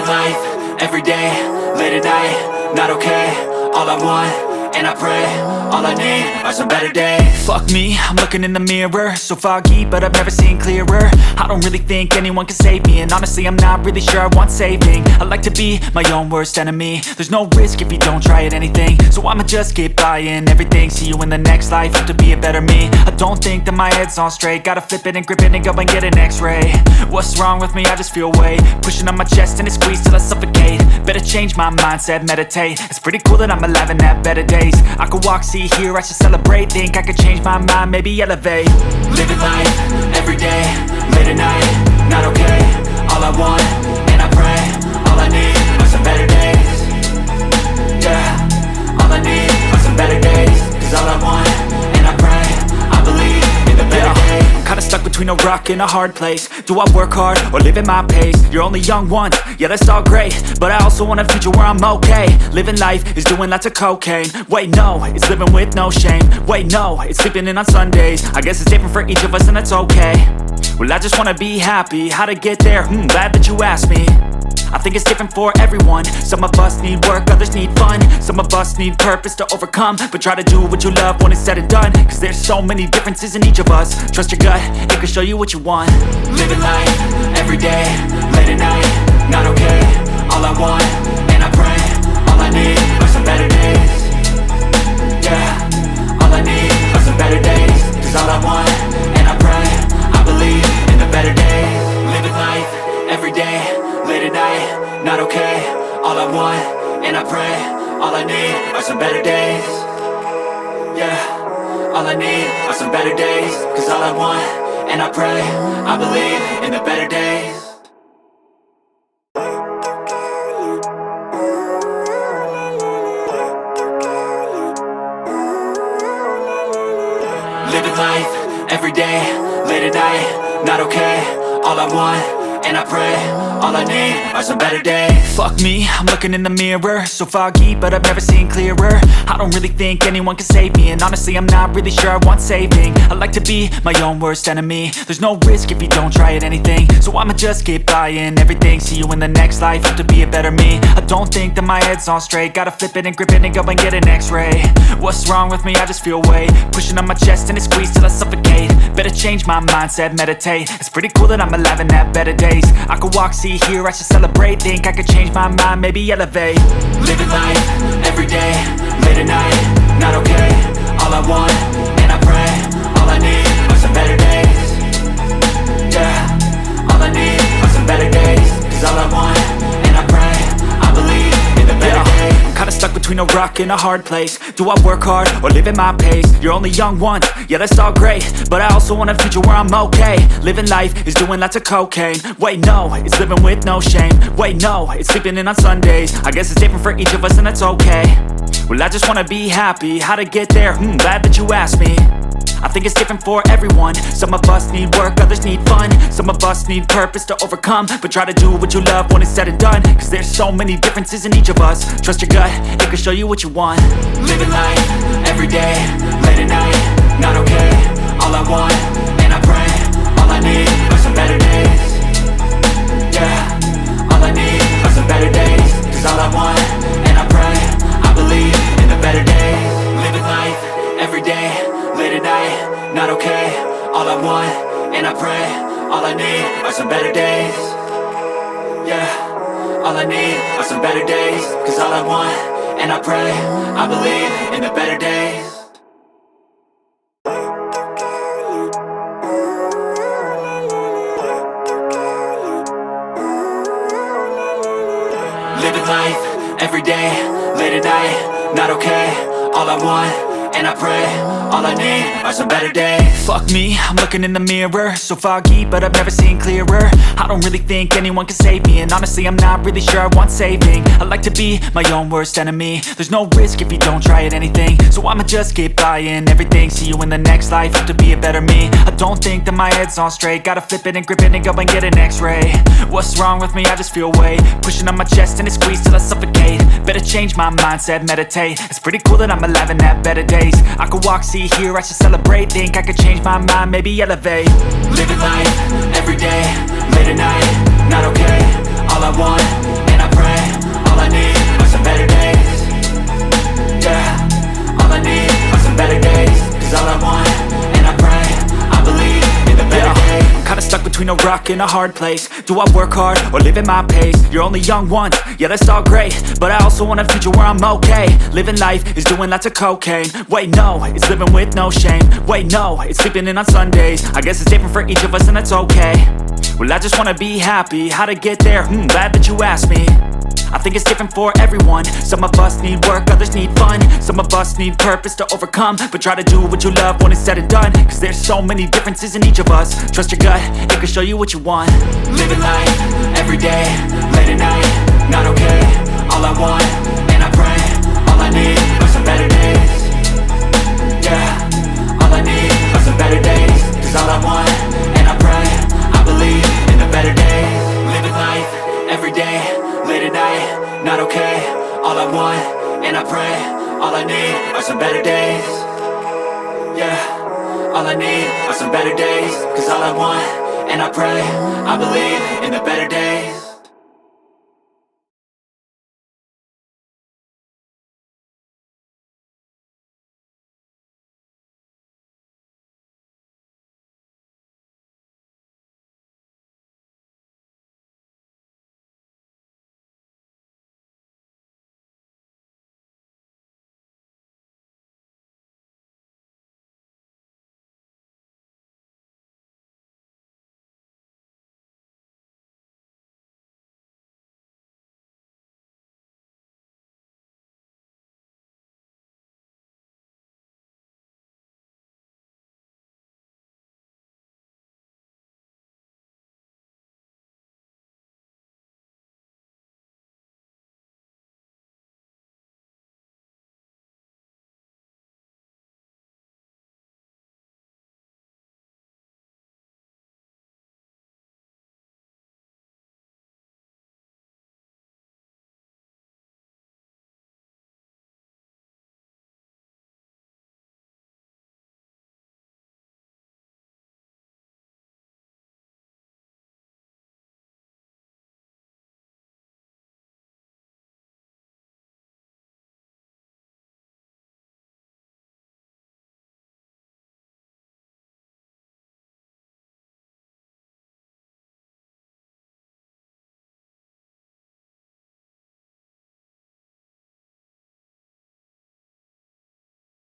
Living life, everyday, late at night, not okay. All I want, and I pray, all I need are some better days. Fuck me, I'm looking in the mirror, so foggy, but I've never seen clearer. I don't really think anyone can save me, and honestly I'm not really sure I want saving. I like to be my own worst enemy. There's no risk if you don't try at anything, so I'ma just keep buying everything. See you in the next life, hope to be a better me. I don't think that my head's on straight, gotta flip it and grip it and go and get an x-ray. What's wrong with me? I just feel weight pushing on my chest and it squeezes till I suffocate. Better change my mindset, meditate. It's pretty cool that I'm alive and have better days. I could walk, see, hear, I should celebrate. Think I could change my mind, maybe elevate. Living life, everyday, late at night, not okay. All I want, and I pray, all I need are some better days. Yeah, all I need are some better days. Cause all I want, and I pray, I believe in the better days. Kinda stuck between a rock and a hard place. Do I work hard or live at my pace? You're only young once, yeah that's all great, but I also want a future where I'm okay. Living life is doing lots of cocaine. Wait no, it's living with no shame. Wait no, it's sleeping in on Sundays. I guess it's different for each of us and that's okay. Well I just wanna be happy, how to get there? Glad that you asked me. I think it's different for everyone. Some of us need work, others need fun. Some of us need purpose to overcome. But try to do what you love when it's said and done. Cause there's so many differences in each of us. Trust your gut, it can show you what you want. Living life, everyday, late at night, not okay. All I want, and I pray, all I need are some better days. Yeah, all I need are some better days. Cause all I want, and I pray, I believe in the better days. Living life, everyday, late at night, not okay. All I want, and I pray, all I need are some better days. Yeah, all I need are some better days. Cause all I want, and I pray, I believe in the better days. Living life, everyday, late at night, not okay. All I want, and I pray, all I need are some better days. Fuck me, I'm looking in the mirror, so foggy, but I've never seen clearer. I don't really think anyone can save me, and honestly I'm not really sure I want saving. I like to be my own worst enemy. There's no risk if you don't try at anything, so I'ma just keep buying everything. See you in the next life, hope to be a better me. I don't think that my head's on straight, gotta flip it and grip it and go and get an x-ray. What's wrong with me? I just feel weight pushing on my chest and it squeezes till I suffocate. Better change my mindset, meditate. It's pretty cool that I'm alive and have better days. I could walk, see, hear, I should celebrate. Think I could change my mind, maybe elevate. Living life, everyday, late at night, not okay. All I want, and I pray, all I need are some better days. Yeah, all I need are some better days. Cause all I want, and I pray, I believe in the better days. Kinda stuck between a rock and a hard place. Do I work hard or live at my pace? You're only young once, yeah that's all great, but I also want a future where I'm okay. Living life is doing lots of cocaine. Wait no, it's living with no shame. Wait no, it's sleeping in on Sundays. I guess it's different for each of us and that's okay. Well I just wanna be happy, how to get there? Glad that you asked me. I think it's different for everyone. Some of us need work, others need fun. Some of us need purpose to overcome. But try to do what you love when it's said and done. Cause there's so many differences in each of us. Trust your gut, it can show you what you want. Living life, everyday, late at night, not okay. All I want, and I pray, all I need are some better days. Yeah, all I need are some better days. Cause all I want, and I pray, I believe in the better days. Living life, everyday, late at night, not okay. All I want, and I pray, all I need are some better days. Yeah, all I need are some better days. Cause all I want, and I pray, I believe in the better days. Living life, everyday, late at night, not okay. All I want, and I pray, all I need are some better days. Fuck me, I'm looking in the mirror, so foggy, but I've never seen clearer. I don't really think anyone can save me, and honestly I'm not really sure I want saving. I like to be my own worst enemy. There's no risk if you don't try at anything, so I'ma just keep buying everything. See you in the next life, hope to be a better me. I don't think that my head's on straight, gotta flip it and grip it and go and get an x-ray. What's wrong with me? I just feel weight pushing on my chest and it squeezes till I suffocate. Better change my mindset, meditate. It's pretty cool that I'm alive and have better days. I could walk, see, hear, I should celebrate. Think I could change my mind, maybe elevate. Living life, everyday, late at night, not okay. All I want, and I between a rock and a hard place. Do I work hard or live at my pace? You're only young once, yeah that's all great, but I also want a future where I'm okay. Living life is doing lots of cocaine. Wait no, it's living with no shame. Wait no, it's sleeping in on Sundays. I guess it's different for each of us and that's okay. Well I just wanna be happy, how to get there? Glad that you asked me. I think it's different for everyone. Some of us need work, others need fun. Some of us need purpose to overcome. But try to do what you love when it's said and done, cause there's so many differences in each of us. Trust your gut, it can show you what you want. Living life, everyday, late at night, not okay. All I want, and I pray, all I need are some better days. Yeah, all I need are some better days. Cause all I want, and I pray, I believe in the better days. Living life, everyday, late at night, not okay. All I want, and I pray, all I need are some better days. Yeah, all I need are some better days. Cause all I want, and I pray, I believe in the better days.